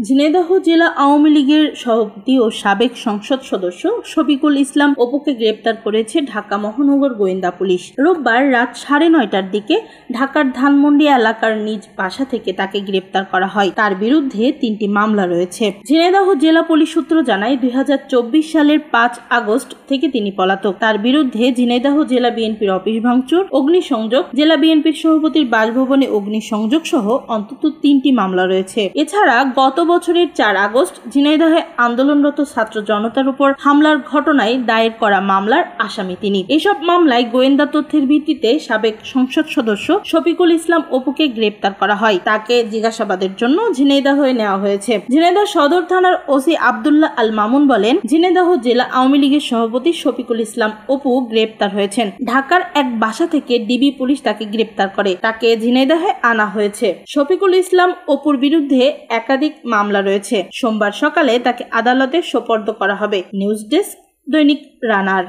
ঝিনাইদহ জেলা আওয়ামী লীগের সভাপতি ও সাবেক সংসদ সদস্য শফিকুল ইসলাম অপুকে গ্রেপ্তার করেছে ঢাকা মহানগর গোয়েন্দা পুলিশ। রোববার রাত 9:30টার দিকে ঢাকার ধানমন্ডি এলাকার নিজ বাসা থেকে তাকে গ্রেপ্তার করা হয়। তার বিরুদ্ধে 3টি মামলা রয়েছে। ঝিনাইদহ জেলা পুলিশ সূত্র জানায় 2024 সালের 5 আগস্ট থেকে তিনি পলাতক। তার বিরুদ্ধে ঝিনাইদহ জেলা বিএনপির অফিস ভাঙচুর, অগ্নিসংযোগ, জেলা বিএনপির সভাপতির বাসভবনে অগ্নিসংযোগ সহ অন্তত 3টি মামলা রয়েছে। এছাড়া গত বছরের 4 আগস্ট ঝিনাইদহে আন্দোলনরত ছাত্র জনতার উপর হামলার ঘটনায় দায়ের করা মামলার আসামি তিনি। এসব মামলায় গোয়েন্দা তথ্যের ভিত্তিতে সাবেক সংসদ সদস্য শফিকুল ইসলাম অপুকে গ্রেপ্তার করা হয়। তাকে জিজ্ঞাসাবাদের জন্য ঝিনাইদহে নেওয়া হয়েছে। ঝিনাইদহ সদর থানার ওসি আব্দুল্লাহ আল মামুন বলেন, ঝিনাইদহ জেলা আওয়ামী লীগের সভাপতি শফিকুল ইসলাম অপু গ্রেপ্তার হয়েছেন। ঢাকার এক বাসা থেকে ডিবি পুলিশ তাকে গ্রেপ্তার করে। তাকে ঝিনাইদহে আনা হয়েছে। শফিকুল ইসলাম অপুর বিরুদ্ধে একাধিক মামলা রয়েছে। সোমবার সকালে তাকে আদালতে সোপর্দ করা হবে। নিউজ ডেস্ক, দৈনিক রানার।